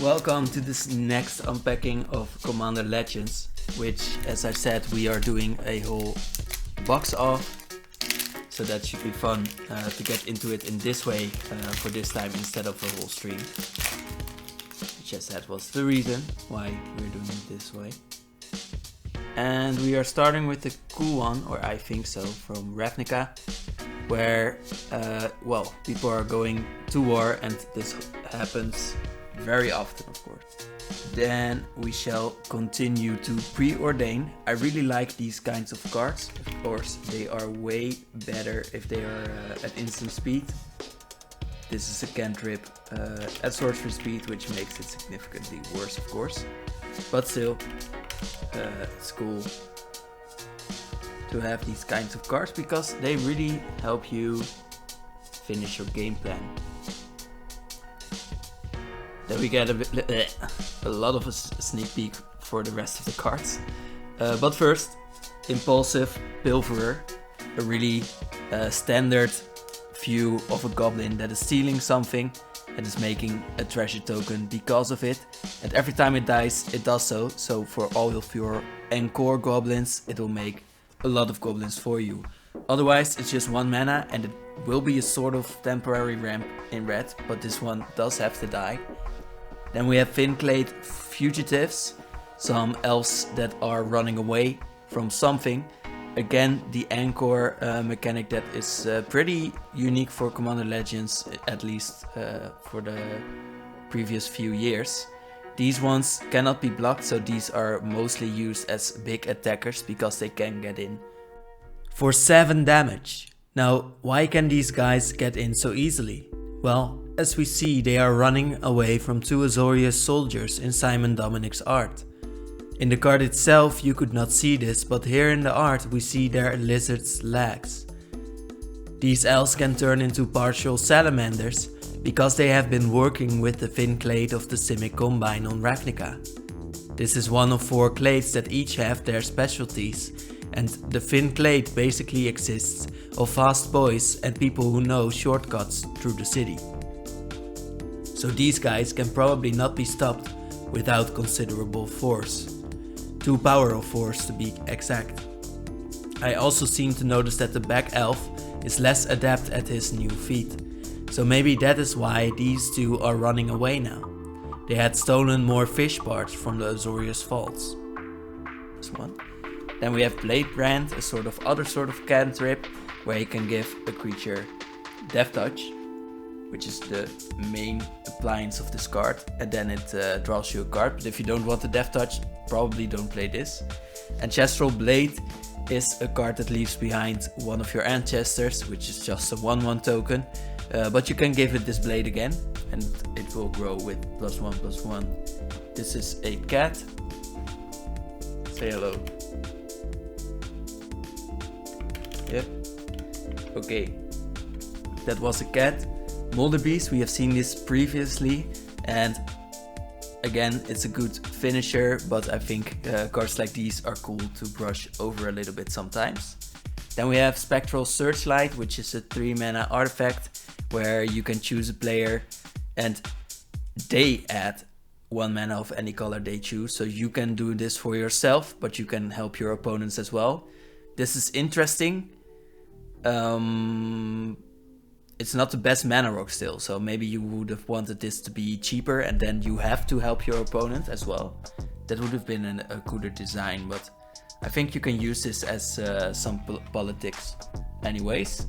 Welcome to this next unpacking of Commander Legends, which, as I said, we are doing a whole box of, so that should be fun to get into it in this way for this time instead of a whole stream. Which I said was the reason why we're doing it this way. And we are starting with the cool one, or I think so, from Ravnica, where, people are going to war, and this happens very often, of course. Then we shall continue to preordain. I really like these kinds of cards. Of course, they are way better if they are at instant speed. This is a cantrip at sorcery speed, which makes it significantly worse, of course. But still, it's cool to have these kinds of cards because they really help you finish your game plan. Then we get a lot of a sneak peek for the rest of the cards. But first, Impulsive Pilferer, a really standard view of a goblin that is stealing something and is making a treasure token because of it. And every time it dies, it does so. So for all of your encore goblins, it will make a lot of goblins for you. Otherwise, it's just 1 mana and it will be a sort of temporary ramp in red, but this one does have to die. Then we have Thin-Clad Fugitives, some elves that are running away from something. Again, the Anchor mechanic that is pretty unique for Commander Legends, at least for the previous few years. These ones cannot be blocked, so these are mostly used as big attackers because they can get in for 7 damage. Now, why can these guys get in so easily? Well, as we see, they are running away from 2 Azorius soldiers in Simon Dominic's art. In the card itself you could not see this, but here in the art we see their lizard's legs. These elves can turn into partial salamanders because they have been working with the Thin-Clad of the Simic Combine on Ravnica. This is one of 4 clades that each have their specialties, and the Thin-Clad basically exists of fast boys and people who know shortcuts through the city. So these guys can probably not be stopped without considerable force. 2 power of force to be exact. I also seem to notice that the back elf is less adept at his new feat. So maybe that is why these 2 are running away now. They had stolen more fish parts from the Azorius Vaults. This one. Then we have Blade Brand, a other sort of cantrip, where you can give a creature Death Touch, which is the main appliance of this card, and then it draws you a card. But if you don't want the Death Touch, probably don't play this. Ancestral Blade is a card that leaves behind one of your ancestors, which is just a 1/1 token. But you can give it this blade again, and it will grow with +1/+1. This is a cat. Say hello. Yep. Okay. That was a cat. Molderbeast, we have seen this previously, and again, it's a good finisher, but I think cards like these are cool to brush over a little bit sometimes. Then we have Spectral Searchlight, which is a 3 mana artifact where you can choose a player and they add 1 mana of any color they choose. So you can do this for yourself, but you can help your opponents as well. This is interesting. It's not the best mana rock still, so maybe you would have wanted this to be cheaper and then you have to help your opponent as well. That would have been a cooler design, but I think you can use this as some politics. Anyways,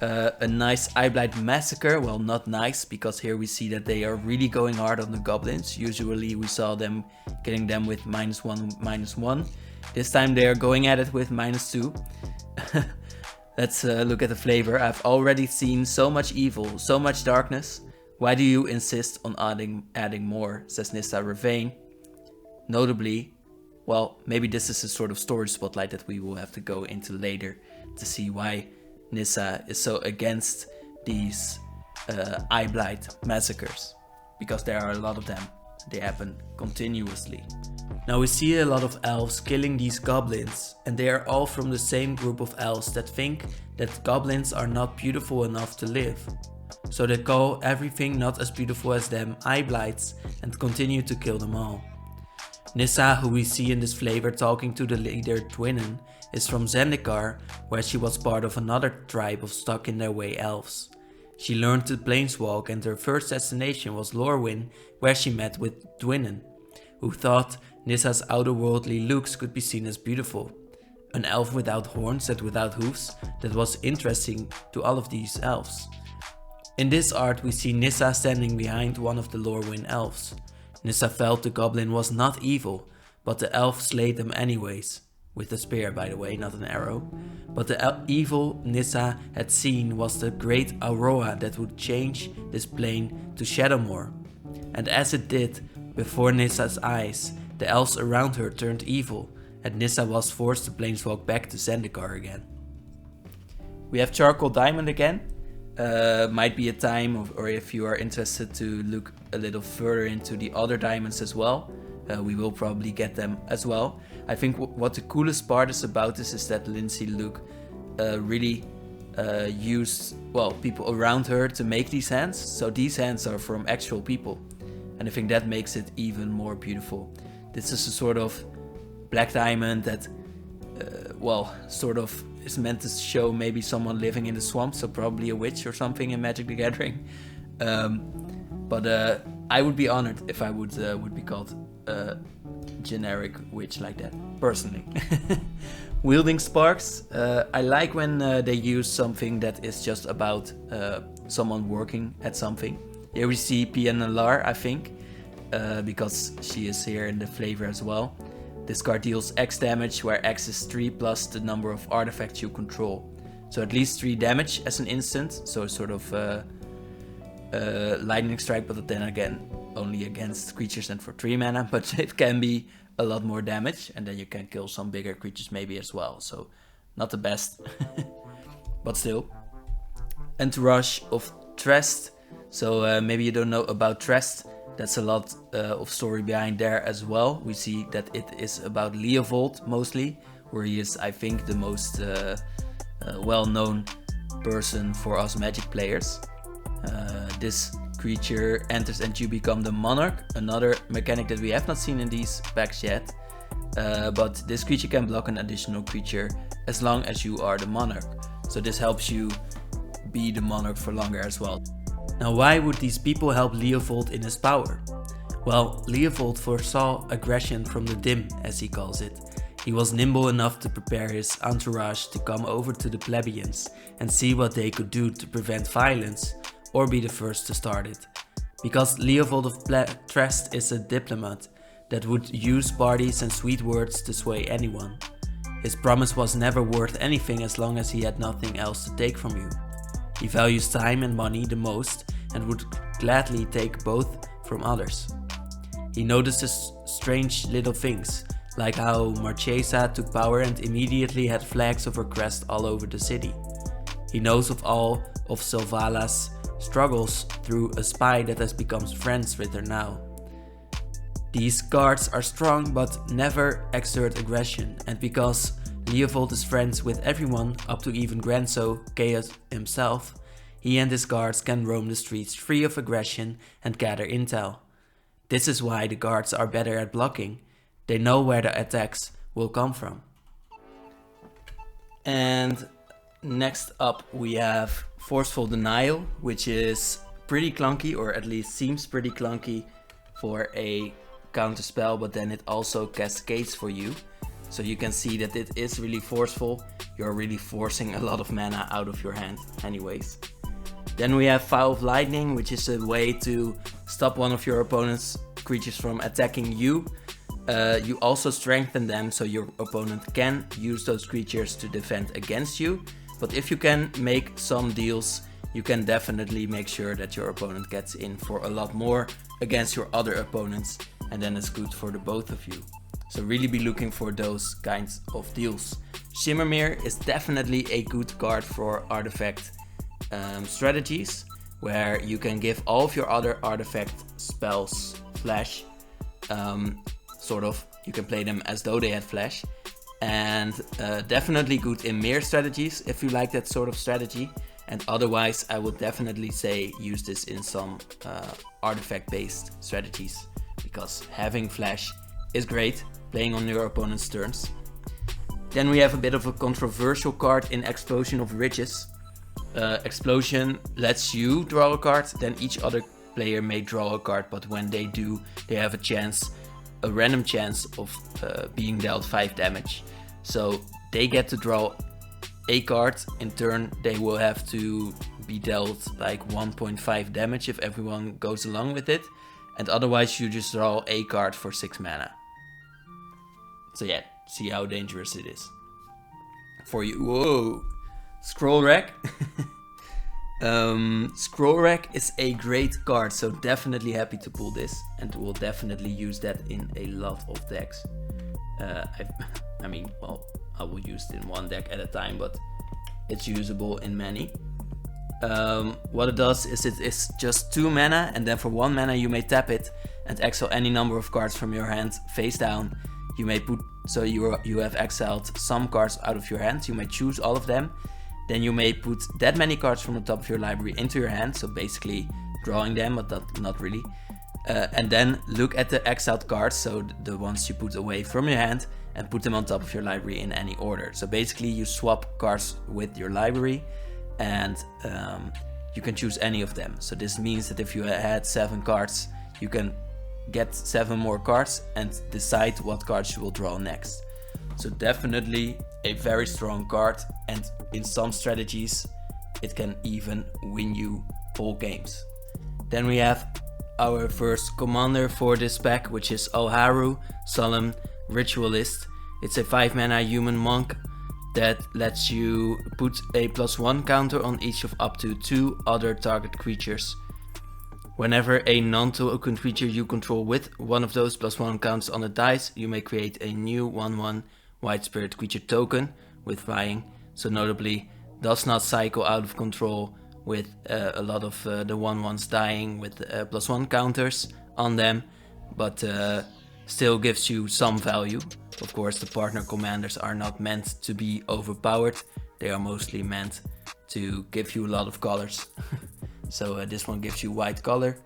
a nice Eyeblight Massacre. Well, not nice, because here we see that they are really going hard on the goblins. Usually we saw them getting them with -1/-1. This time they are going at it with -2. Let's look at the flavor. I've already seen so much evil, so much darkness. Why do you insist on adding more, says Nissa Ravane. Notably, well, maybe this is a sort of storage spotlight that we will have to go into later to see why Nissa is so against these Eyeblight massacres. Because there are a lot of them. They happen continuously. Now we see a lot of elves killing these goblins, and they are all from the same group of elves that think that goblins are not beautiful enough to live. So they call everything not as beautiful as them eye blights and continue to kill them all. Nissa, who we see in this flavor talking to the leader Dwinnen, is from Zendikar, where she was part of another tribe of stuck-in-their-way elves. She learned to planeswalk and her first destination was Lorwyn, where she met with Dwinnen, who thought Nissa's outerworldly looks could be seen as beautiful. An elf without horns and without hooves that was interesting to all of these elves. In this art we see Nissa standing behind one of the Lorwyn elves. Nissa felt the goblin was not evil, but the elf slayed them anyways. With a spear, by the way, not an arrow. But the evil Nissa had seen was the great aurora that would change this plane to Shadowmoor. And as it did, before Nissa's eyes, the elves around her turned evil, and Nissa was forced to planeswalk back to Zendikar again. We have Charcoal Diamond again. Might be a time, or if you are interested to look a little further into the other diamonds as well, we will probably get them as well. I think what the coolest part is about this is that Lindsay Luke really used, well, people around her to make these hands. So these hands are from actual people. And I think that makes it even more beautiful. This is a sort of black diamond that, well, sort of is meant to show maybe someone living in the swamp, so probably a witch or something in Magic the Gathering. But I would be honored if I would be called a generic witch like that, personally. Wielding Sparks. I like when they use something that is just about someone working at something. Here we see Pianalar, I think, because she is here in the flavor as well. This card deals X damage, where X is 3 plus the number of artifacts you control. So at least 3 damage as an instant, so sort of lightning strike, but then again only against creatures and for 3 mana, but it can be a lot more damage, and then you can kill some bigger creatures maybe as well, so not the best, but still. Entourage of Trest. So maybe you don't know about Trest. That's a lot of story behind there as well. We see that it is about Leovold mostly, where he is, I think, the most well-known person for us Magic players. This creature enters and you become the Monarch, another mechanic that we have not seen in these packs yet. But this creature can block an additional creature as long as you are the Monarch. So this helps you be the Monarch for longer as well. Now, why would these people help Leovold in his power? Well, Leovold foresaw aggression from the dim, as he calls it. He was nimble enough to prepare his entourage to come over to the plebeians and see what they could do to prevent violence, or be the first to start it. Because Leovold of Trest is a diplomat that would use parties and sweet words to sway anyone. His promise was never worth anything as long as he had nothing else to take from you. He values time and money the most and would gladly take both from others. He notices strange little things, like how Marchesa took power and immediately had flags of her crest all over the city. He knows of all of Sylvala's struggles through a spy that has become friends with her now. These guards are strong but never exert aggression, and because Leovold is friends with everyone, up to even Granso Chaos himself, he and his guards can roam the streets free of aggression and gather intel. This is why the guards are better at blocking. They know where the attacks will come from. And next up we have Forceful Denial, which is pretty clunky, or at least seems pretty clunky for a counter spell, but then it also cascades for you. So you can see that it is really forceful. You're really forcing a lot of mana out of your hand anyways. Then we have Vial of Lightning, which is a way to stop one of your opponent's creatures from attacking you. You also strengthen them so your opponent can use those creatures to defend against you. But if you can make some deals, you can definitely make sure that your opponent gets in for a lot more against your other opponents, and then it's good for the both of you. So really be looking for those kinds of deals. Shimmermere is definitely a good card for artifact strategies, where you can give all of your other artifact spells flash. Sort of, you can play them as though they had flash. And definitely good in mirror strategies if you like that sort of strategy. And otherwise, I would definitely say use this in some artifact-based strategies, because having flash is great, playing on your opponent's turns. Then we have a bit of a controversial card in Explosion of Riches. Explosion lets you draw a card, then each other player may draw a card, but when they do, they have a random chance of being dealt 5 damage. So they get to draw a card, in turn they will have to be dealt like 1.5 damage if everyone goes along with it, and otherwise you just draw a card for 6 mana. So yeah, see how dangerous it is for you. Whoa, Scroll Rack. Scroll Rack is a great card, so definitely happy to pull this, and we'll definitely use that in a lot of decks. I mean, well, I will use it in one deck at a time, but it's usable in many. What it does is it is just 2 mana, and then for 1 mana you may tap it and exile any number of cards from your hand face down. You may put, so you have exiled some cards out of your hand, you may choose all of them. Then you may put that many cards from the top of your library into your hand, so basically drawing them, but not really. And then look at the exiled cards, so the ones you put away from your hand, and put them on top of your library in any order. So basically you swap cards with your library, and you can choose any of them. So this means that if you had 7 cards, you can get 7 more cards and decide what cards you will draw next. So definitely a very strong card, and in some strategies it can even win you whole games. Then we have our first commander for this pack, which is Oharu, Solemn, Ritualist. It's a 5 mana human monk that lets you put a +1 counter on each of up to 2 other target creatures. Whenever a non-token creature you control with one of those +1 counters on the dice, you may create a new 1/1 White Spirit creature token with flying. So notably does not cycle out of control with a lot of the 1/1s dying with +1 counters on them, but still gives you some value. Of course, the partner commanders are not meant to be overpowered, they are mostly meant to give you a lot of colors. So this one gives you white color.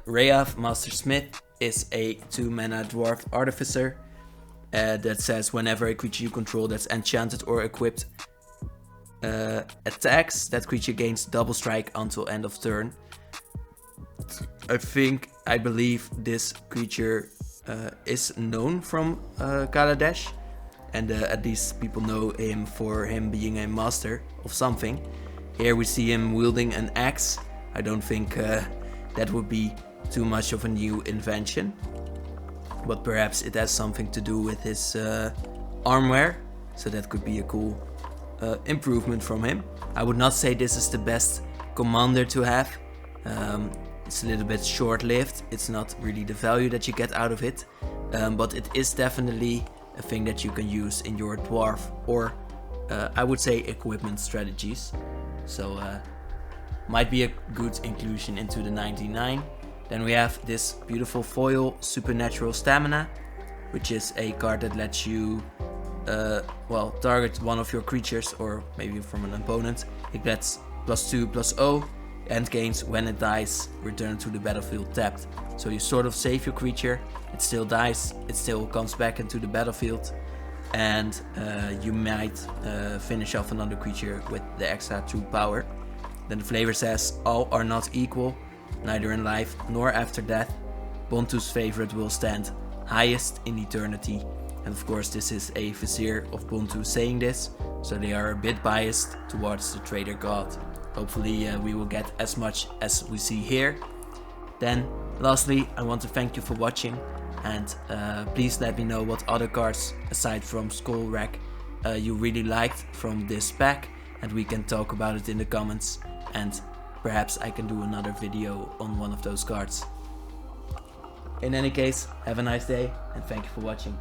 Reav Master Smith is a 2 mana dwarf artificer that says whenever a creature you control that's enchanted or equipped attacks, that creature gains double strike until end of turn. I believe this creature is known from Kaladesh, and at least people know him for him being a master of something. Here we see him wielding an axe. I don't think that would be too much of a new invention, but perhaps it has something to do with his armware, so that could be a cool improvement from him. I would not say this is the best commander to have. It's a little bit short-lived, it's not really the value that you get out of it, but it is definitely a thing that you can use in your dwarf or I would say equipment strategies. So might be a good inclusion into the 99. Then we have this beautiful foil Supernatural Stamina, which is a card that lets you target one of your creatures or maybe from an opponent. It gets +2/+0 and gains when it dies, return to the battlefield tapped. So you sort of save your creature, it still dies, it still comes back into the battlefield, and you might finish off another creature with the extra 2 power. Then the flavor says, all are not equal, neither in life nor after death. Bontu's favorite will stand highest in eternity. And of course this is a vizier of Bontu saying this, so they are a bit biased towards the trader god. Hopefully we will get as much as we see here. Then lastly, I want to thank you for watching, and please let me know what other cards aside from Skull Rack you really liked from this pack, and we can talk about it in the comments, and perhaps I can do another video on one of those cards. In any case, have a nice day and thank you for watching.